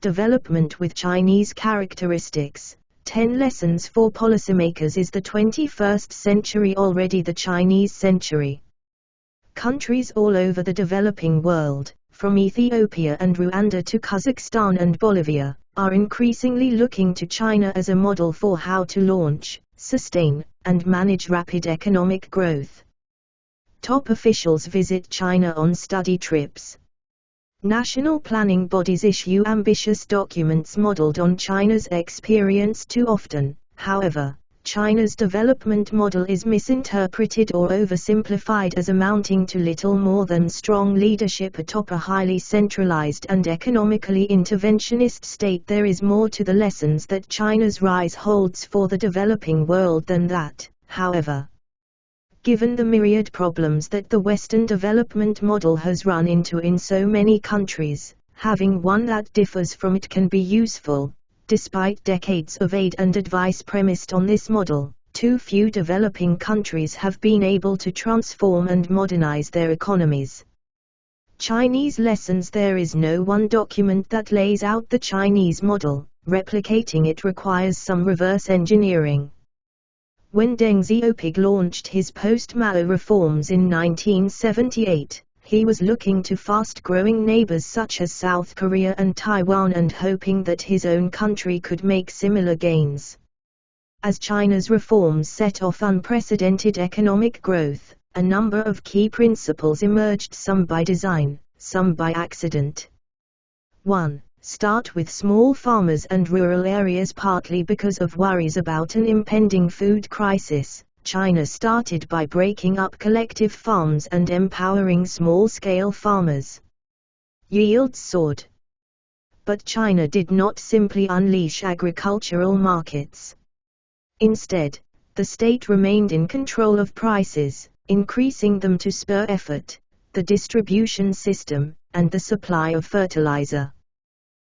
Development with Chinese characteristics. 10 lessons for policymakers. Is the 21st century already the Chinese century? Countries all over the developing world, from Ethiopia and Rwanda to Kazakhstan and Bolivia, are increasingly looking to China as a model for how to launch, sustain, and manage rapid economic growth. Top officials visit China on study trips. National planning bodies issue ambitious documents modeled on China's experience. Too often, however, China's development model is misinterpreted or oversimplified as amounting to little more than strong leadership atop a highly centralized and economically interventionist state. There is more to the lessons that China's rise holds for the developing world than that, however. Given the myriad problems that the Western development model has run into in so many countries, having one that differs from it can be useful. Despite decades of aid and advice premised on this model, too few developing countries have been able to transform and modernize their economies. Chinese lessons. There is no one document that lays out the Chinese model. Replicating it requires some reverse engineering. When Deng Xiaoping launched his post-Mao reforms in 1978, he was looking to fast-growing neighbors such as South Korea and Taiwan and hoping that his own country could make similar gains. As China's reforms set off unprecedented economic growth, a number of key principles emerged, some by design, some by accident. 1. Start with small farmers and rural areas. Partly because of worries about an impending food crisis, China started by breaking up collective farms and empowering small-scale farmers. Yields soared. But China did not simply unleash agricultural markets. Instead, the state remained in control of prices, increasing them to spur effort, the distribution system, and the supply of fertilizer.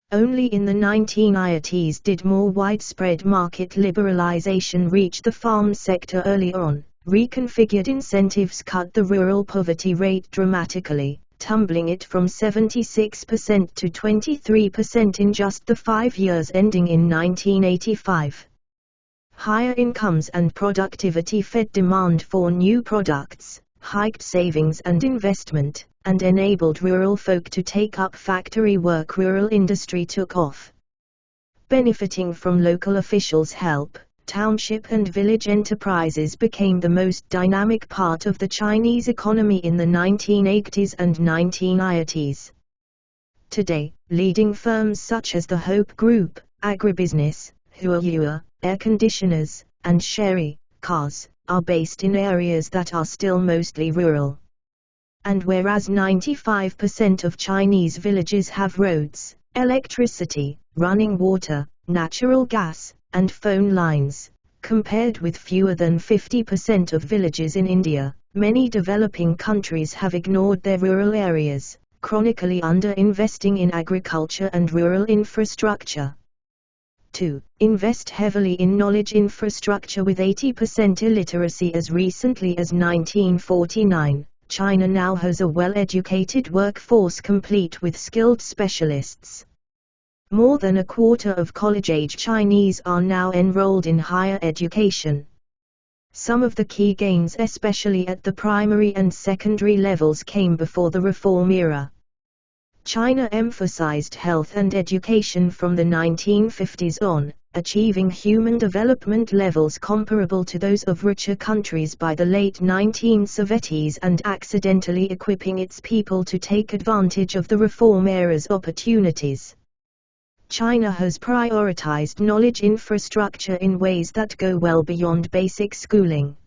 Only in the 1980s did more widespread market liberalization reach the farm sector. Early on, reconfigured incentives cut the rural poverty rate dramatically, tumbling it from 76% to 23% in just the 5 years ending in 1985. Higher incomes and productivity fed demand for new products, hiked savings and investment, and enabled rural folk to take up factory work. Rural industry took off. Benefiting from local officials' help, township and village enterprises became the most dynamic part of the Chinese economy in the 1980s and 1990s. Today, leading firms such as the Hope Group, agribusiness, Huayue, air conditioners, and Sherry cars, are based in areas that are still mostly rural. And whereas 95% of Chinese villages have roads, electricity, running water, natural gas, and phone lines, compared with fewer than 50% of villages in India, many developing countries have ignored their rural areas, chronically under-investing in agriculture and rural infrastructure. 2. Invest heavily in knowledge infrastructure. With 80% illiteracy as recently as 1949. China now has a well-educated workforce complete with skilled specialists. More than a quarter of college-age Chinese are now enrolled in higher education. Some of the key gains, especially at the primary and secondary levels, came before the reform era. China emphasized health and education from the 1950s on, achieving human development levels comparable to those of richer countries by the late 1970s and accidentally equipping its people to take advantage of the reform era's opportunities. China has prioritized knowledge infrastructure in ways that go well beyond basic schooling.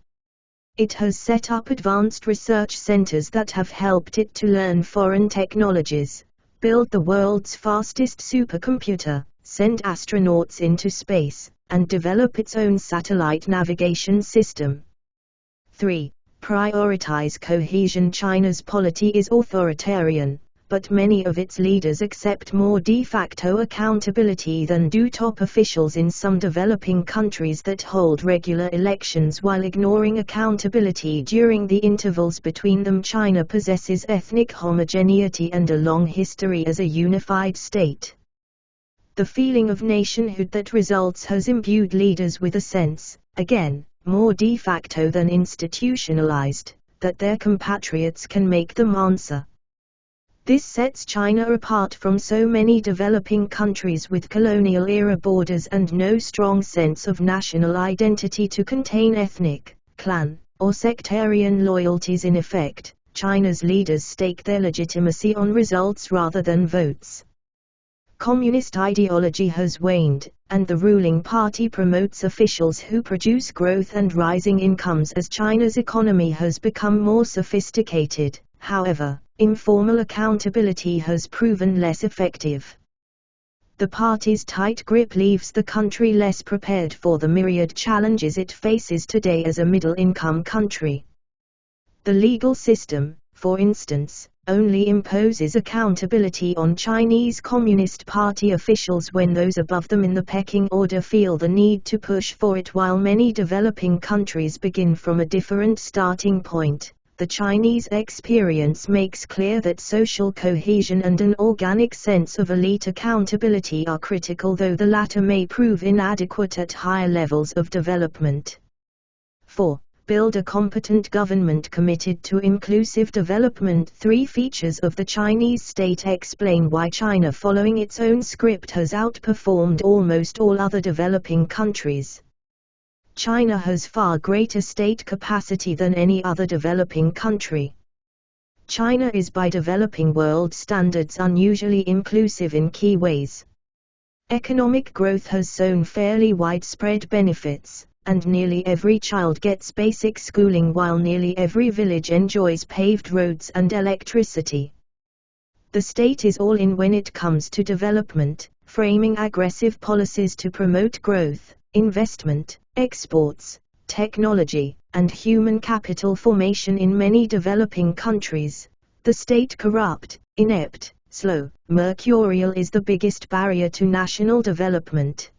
It has set up advanced research centers that have helped it to learn foreign technologies, build the world's fastest supercomputer, send astronauts into space, and develop its own satellite navigation system. 3. Prioritize cohesion. China's polity is authoritarian, but many of its leaders accept more de facto accountability than do top officials in some developing countries that hold regular elections while ignoring accountability during the intervals between them. China possesses ethnic homogeneity and a long history as a unified state. The feeling of nationhood that results has imbued leaders with a sense, again, more de facto than institutionalized, that their compatriots can make them answer. This sets China apart from so many developing countries with colonial-era borders and no strong sense of national identity to contain ethnic, clan, or sectarian loyalties. In effect, China's leaders stake their legitimacy on results rather than votes. Communist ideology has waned, and the ruling party promotes officials who produce growth and rising incomes as China's economy has become more sophisticated. However, informal accountability has proven less effective. The party's tight grip leaves the country less prepared for the myriad challenges it faces today as a middle-income country. The legal system, for instance, only imposes accountability on Chinese Communist Party officials when those above them in the pecking order feel the need to push for it, while many developing countries begin from a different starting point. The Chinese experience makes clear that social cohesion and an organic sense of elite accountability are critical, though the latter may prove inadequate at higher levels of development. 4. Build a competent government committed to inclusive development. 3 features of the Chinese state explain why China, following its own script, has outperformed almost all other developing countries. China has far greater state capacity than any other developing country. China is by developing world standards unusually inclusive in key ways. Economic growth has sown fairly widespread benefits, and nearly every child gets basic schooling while nearly every village enjoys paved roads and electricity. The state is all in when it comes to development, framing aggressive policies to promote growth, investment, exports, technology, and human capital formation. In many developing countries, the state corrupt, inept, slow, mercurial is the biggest barrier to national development.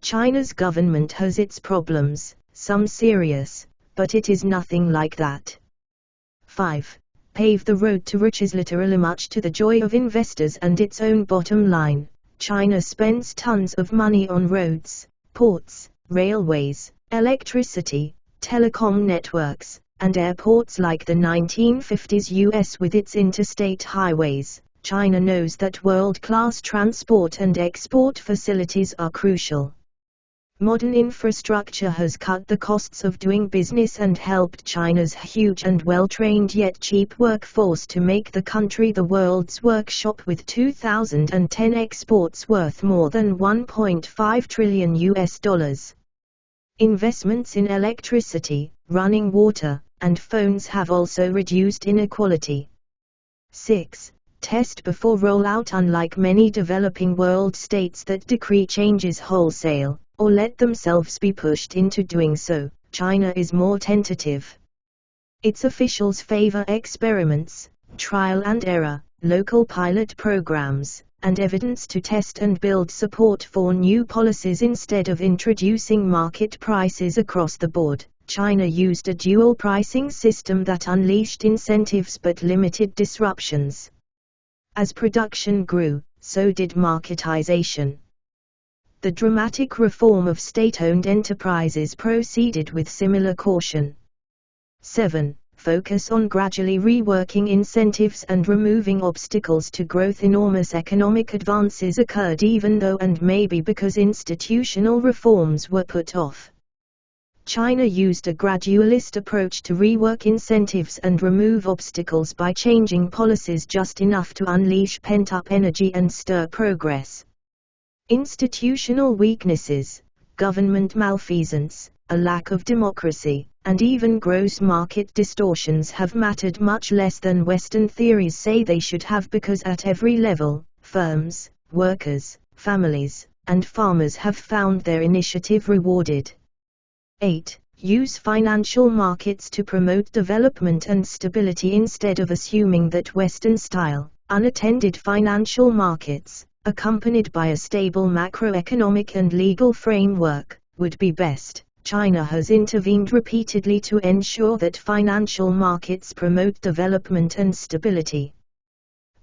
China's government has its problems, some serious, but it is nothing like that. 5. Pave the road to riches. Literally much to the joy of investors and its own bottom line, China spends tons of money on roads, ports, railways, electricity, telecom networks, and airports like the 1950s US with its interstate highways. China knows that world-class transport and export facilities are crucial. Modern infrastructure has cut the costs of doing business and helped China's huge and well-trained yet cheap workforce to make the country the world's workshop, with 2010 exports worth more than $1.5 trillion. Investments in electricity, running water, and phones have also reduced inequality. 6. Test before rollout. Unlike many developing world states that decree changes wholesale, or let themselves be pushed into doing so, China is more tentative. Its officials favor experiments, trial and error, local pilot programs, and evidence to test and build support for new policies instead of introducing market prices across the board. China used a dual pricing system that unleashed incentives but limited disruptions. As production grew, so did marketization. The dramatic reform of state-owned enterprises proceeded with similar caution. 7. Focus on gradually reworking incentives and removing obstacles to growth. Enormous economic advances occurred even though and maybe because institutional reforms were put off. China used a gradualist approach to rework incentives and remove obstacles by changing policies just enough to unleash pent-up energy and stir progress. Institutional weaknesses, government malfeasance, a lack of democracy, and even gross market distortions have mattered much less than Western theories say they should have, because at every level, firms, workers, families, and farmers have found their initiative rewarded. 8. Use financial markets to promote development and stability instead of assuming that Western-style, unattended financial markets, accompanied by a stable macroeconomic and legal framework, would be best. China has intervened repeatedly to ensure that financial markets promote development and stability.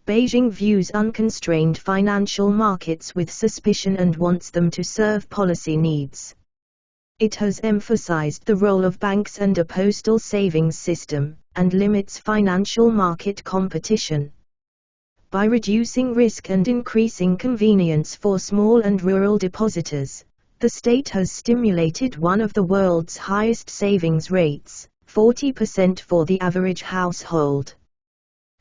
Beijing views unconstrained financial markets with suspicion and wants them to serve policy needs. It has emphasized the role of banks and a postal savings system, and limits financial market competition. By reducing risk and increasing convenience for small and rural depositors, the state has stimulated one of the world's highest savings rates, 40% for the average household.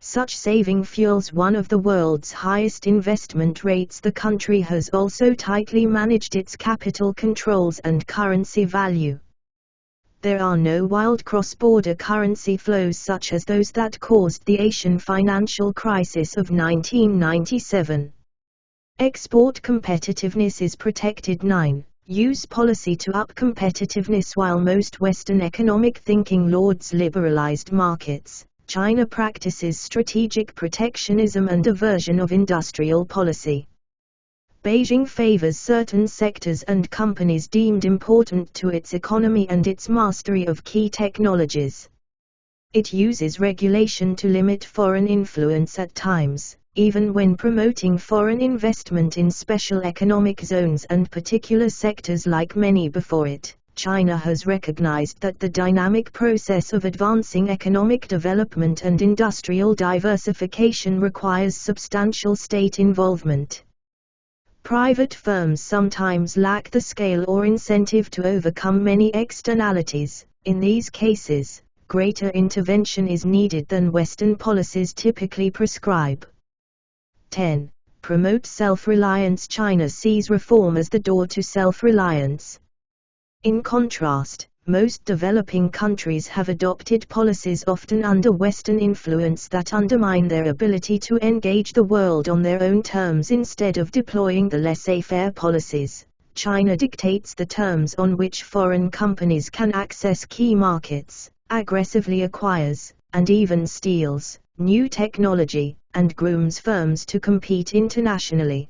Such saving fuels one of the world's highest investment rates. The country has also tightly managed its capital controls and currency value. There are no wild cross-border currency flows such as those that caused the Asian financial crisis of 1997. Export competitiveness is protected. 9. Use policy to up competitiveness. While most Western economic thinking lauds liberalized markets, China practices strategic protectionism and a version of industrial policy. Beijing favors certain sectors and companies deemed important to its economy and its mastery of key technologies. It uses regulation to limit foreign influence at times, even when promoting foreign investment in special economic zones and particular sectors. Like many before it, China has recognized that the dynamic process of advancing economic development and industrial diversification requires substantial state involvement. Private firms sometimes lack the scale or incentive to overcome many externalities. In these cases, greater intervention is needed than Western policies typically prescribe. 10. Promote self-reliance. China sees reform as the door to self-reliance. In contrast, most developing countries have adopted policies often under Western influence that undermine their ability to engage the world on their own terms. Instead of deploying the laissez-faire policies, China dictates the terms on which foreign companies can access key markets, aggressively acquires, and even steals, new technology, and grooms firms to compete internationally.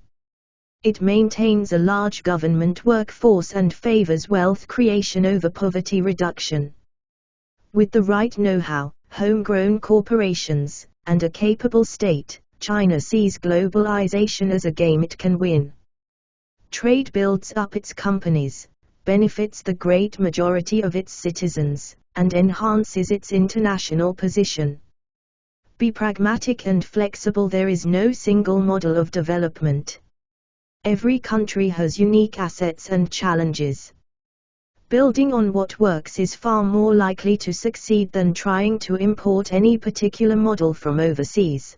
It maintains a large government workforce and favors wealth creation over poverty reduction. With the right know-how, homegrown corporations, and a capable state, China sees globalization as a game it can win. Trade builds up its companies, benefits the great majority of its citizens, and enhances its international position. Be pragmatic and flexible. There is no single model of development. Every country has unique assets and challenges. Building on what works is far more likely to succeed than trying to import any particular model from overseas.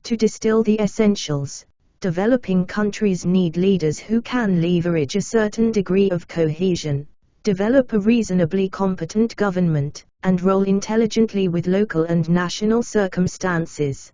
To distill the essentials, developing countries need leaders who can leverage a certain degree of cohesion, develop a reasonably competent government, and roll intelligently with local and national circumstances.